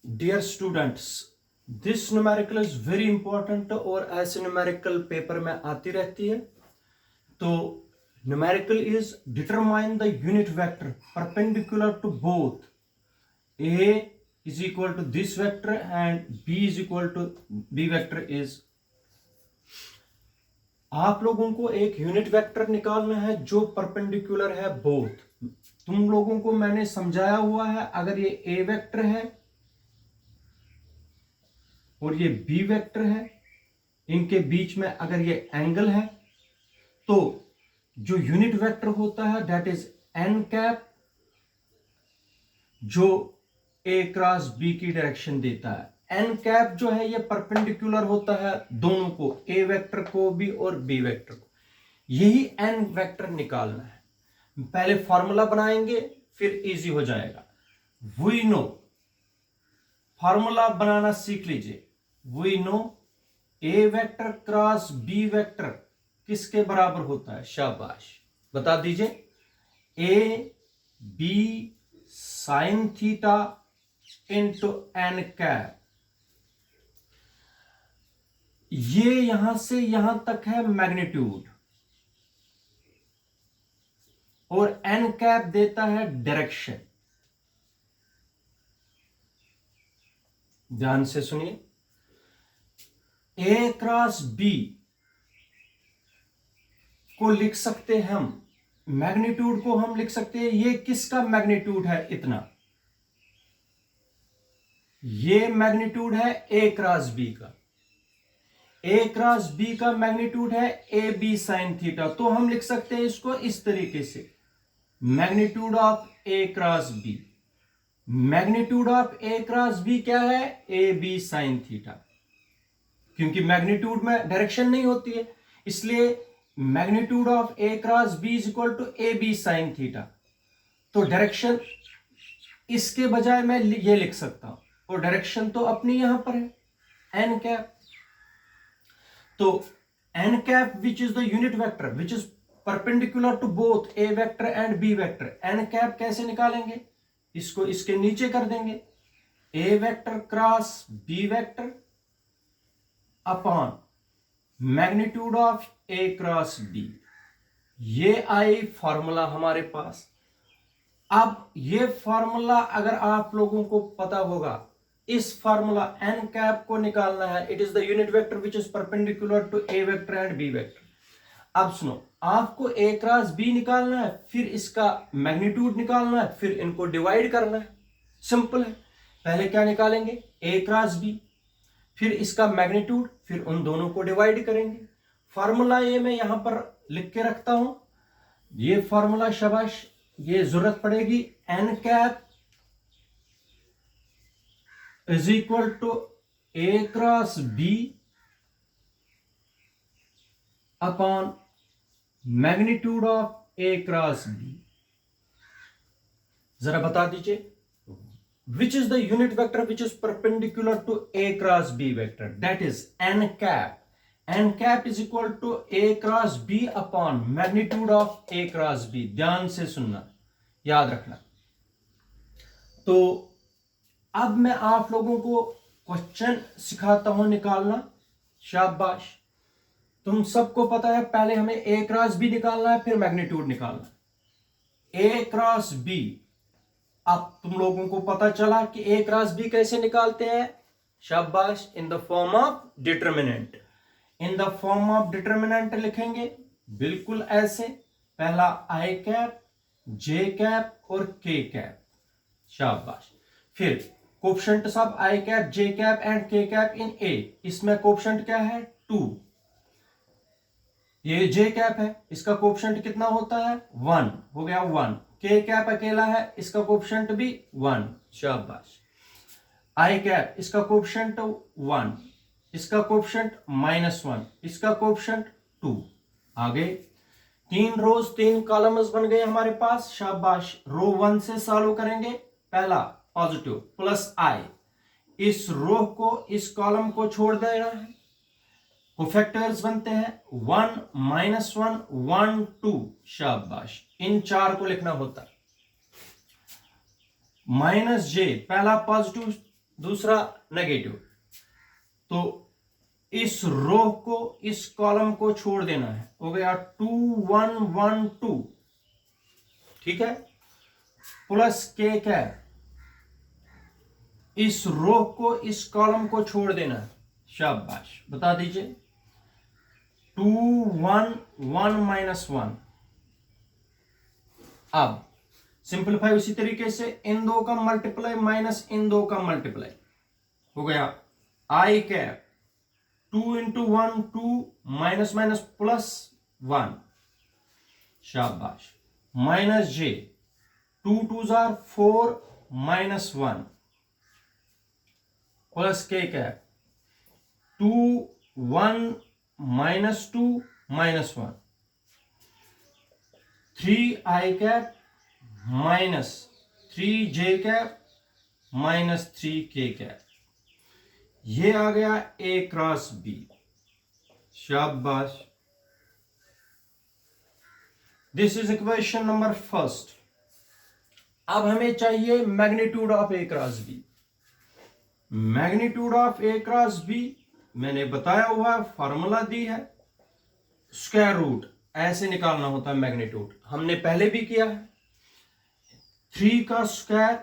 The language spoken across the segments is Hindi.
Dear students, this numerical is very important और ऐसे न्यूमेरिकल पेपर में आती रहती है। तो numerical is determine the unit vector perpendicular to both A is equal to this vector and B is equal to B vector is. आप लोगों को एक यूनिट वेक्टर निकालना है जो परपेंडिकुलर है बोथ। तुम लोगों को मैंने समझाया हुआ है, अगर ये ए वेक्टर है और ये बी वेक्टर है, इनके बीच में अगर ये एंगल है तो जो यूनिट वेक्टर होता है दैट इज एन कैप, जो ए क्रॉस बी की डायरेक्शन देता है। एन कैप जो है ये परपेंडिकुलर होता है दोनों को, ए वेक्टर को भी और बी वेक्टर को। यही एन वेक्टर निकालना है। पहले फॉर्मूला बनाएंगे फिर इजी हो जाएगा। वी नो, फॉर्मूला बनाना सीख लीजिए। We know A vector cross B vector किसके बराबर होता है? शाबाश, बता दीजिए। A B sine theta into N cap. ये यहां से यहां तक है मैग्नीट्यूड और एन कैप देता है डायरेक्शन। ध्यान से सुनिए। ए क्रॉस बी को लिख सकते हैं हम, मैग्नीट्यूड को हम लिख सकते हैं, ये किसका मैग्नीट्यूड है? इतना, ये मैग्नीट्यूड है ए क्रॉस बी का। ए क्रॉस बी का मैग्नीट्यूड है ए बी साइन थीटा। तो हम लिख सकते हैं इसको इस तरीके से, magnitude of A cross B. Magnitude of A cross B क्या है? A B sine theta. क्योंकि मैग्नीट्यूड में डायरेक्शन नहीं होती है, इसलिए magnitude of A cross B is equal to A B sine theta. तो डायरेक्शन इसके बजाय मैं ये लिख सकता हूं, और डायरेक्शन तो अपनी यहां पर है एन कैप। तो n cap which is the unit vector which is perpendicular to both A vector and B vector. N cap कैसे निकालेंगे? इसको इसके नीचे कर देंगे, a vector cross B vector upon magnitude of A cross b. ये आई फॉर्मूला हमारे पास। अब ये फॉर्मूला अगर आप लोगों को पता होगा, इस फॉर्मूला एन कैप को निकालना है। It is the unit vector which is perpendicular to A vector and B vector. अब सुनो, आपको ए क्रॉस बी निकालना है, फिर इसका मैग्नीट्यूड निकालना है, फिर इनको डिवाइड करना है। सिंपल है। पहले क्या निकालेंगे? ए क्रॉस बी, फिर इसका मैग्नीट्यूड, फिर उन दोनों को डिवाइड करेंगे। फॉर्मूला ये मैं यहां पर लिख के रखता हूं, ये फॉर्मूला, शाबाश, ये जरूरत पड़ेगी। N cap is equal to A cross B upon magnitude of A cross B. जरा बता दीजिए, which is the unit vector which is perpendicular to a cross b vector, that is n cap. n cap is equal to a cross b upon magnitude of a cross b. ध्यान से सुनना, याद रखना। तो अब मैं आप लोगों को क्वेश्चन सिखाता हूं निकालना। शाबाश, तुम सबको पता है पहले हमें ए क्रॉस बी निकालना है, फिर मैग्नीट्यूड निकालना है। ए क्रॉस बी, अब तुम लोगों को पता चला कि ए क्रॉस बी कैसे निकालते हैं। शाबाश, in the form of determinant. In the form of determinant लिखेंगे बिल्कुल ऐसे, पहला आई कैप, जे कैप और के कैप। शाबाश, फिर coefficients of I cap, J cap and के कैप इन ए। इसमें कोफिशिएंट क्या है? 2। ये जे कैप है, इसका कोफिशिएंट कितना होता है? 1 हो गया 1। के कैप अकेला है, इसका कोफिशिएंट भी 1। शाबाश। आई कैप, इसका कोफिशिएंट 1, इसका कोफिशिएंट -1, इसका कोफिशिएंट 2। आगे 3 रोज 3 कॉलम्स बन गए हमारे पास। शाबाश, रो 1 से सॉल्व करेंगे। पहला पॉजिटिव प्लस आई, इस रो को, इस कॉलम को छोड़ देना है। कोफैक्टर्स बनते हैं 1 -1 1 2। शाबाश, इन 4 को लिखना होता है। माइनस जे, पहला पॉजिटिव दूसरा नेगेटिव, तो इस रो को, इस कॉलम को छोड़ देना है, हो गया 2 1 1 2, ठीक है, प्लस के कैप, इस रो को, इस कॉलम को छोड़ देना है, शाबाश, बता दीजिए 2 1 1 माइनस 1। अब सिंपलीफाई उसी तरीके से, इन दो का मल्टीप्लाई माइनस इन दो का मल्टीप्लाई, हो गया i cap 2 into 1 2 minus minus plus 1, शाबाश, माइनस जे 2 2 जार 4 minus 1 plus k cap 2 1 minus 2 minus 1, 3 आई कैप माइनस 3 जे कैप माइनस 3 के कैप, ये आ गया ए क्रॉस बी, शाबाश। This is equation number first. अब हमें चाहिए magnitude of A cross B. Magnitude of A cross b मैंने बताया हुआ है, फॉर्मूला दी है, स्क्वायर रूट ऐसे निकालना होता है मैग्नीट्यूड, हमने पहले भी किया है। 3 का स्क्वायर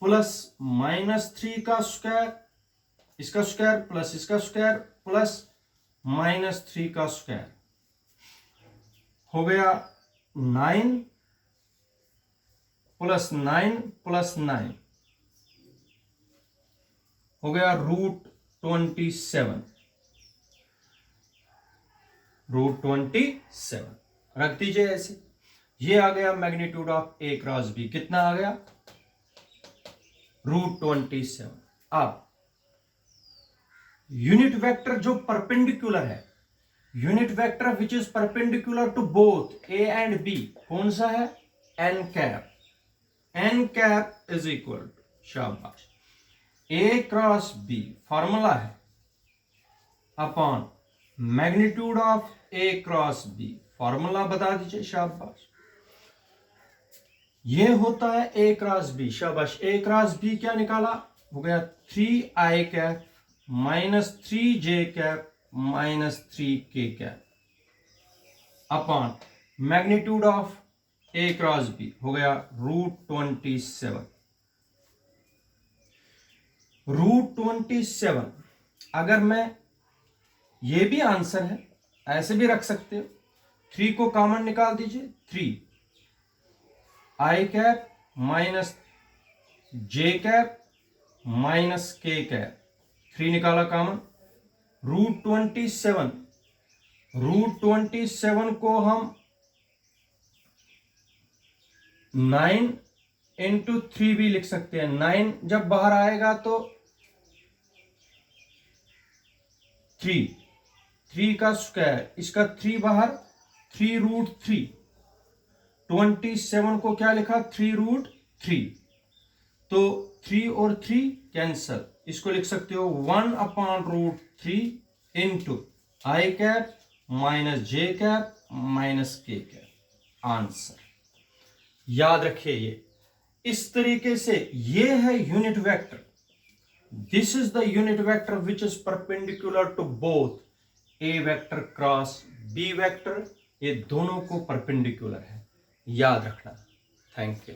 प्लस माइनस 3 का स्क्वायर, इसका स्क्वायर प्लस इसका स्क्वायर प्लस माइनस 3 का स्क्वायर, हो गया 9 प्लस 9 प्लस 9, हो गया रूट 27, रूट 27 रख दीजिए ऐसे। ये आ गया magnitude of A cross B, कितना आ गया, रूट 27। अब यूनिट वेक्टर जो परपेंडिकुलर है, unit vector which is perpendicular to both A and B, कौन सा है, N cap. N cap is equal to, शाबाश, ए क्रॉस बी फॉर्मूला है upon magnitude of A cross B, formula बता दीजिए, शाबाश। ये होता है ए क्रॉस बी, शाबाश। ए क्रॉस बी क्या निकाला, हो गया 3 आई कैप माइनस 3 जे कैप माइनस 3 के cap upon magnitude of A cross B, हो गया रूट 27। रूट 27 अगर मैं, ये भी आंसर है, ऐसे भी रख सकते हो, 3 को कॉमन निकाल दीजिए, 3 आई cap minus J cap minus K cap, 3 निकाला कॉमन, रूट 27। रूट 27 को हम 9 इंटू 3 भी लिख सकते हैं, 9 जब बाहर आएगा तो 3 का स्क्वायर, इसका 3 बाहर, 3 रूट 3, 27 को क्या लिखा, 3 रूट 3, तो 3 और 3 कैंसल, इसको लिख सकते हो 1 upon root 3 into I cap minus J cap minus K cap, answer. याद रखिए ये इस तरीके से, ये है unit vector, this is the unit vector which is perpendicular to both A vector cross B vector, ये दोनों को परपेंडिकुलर है, याद रखना। Thank you.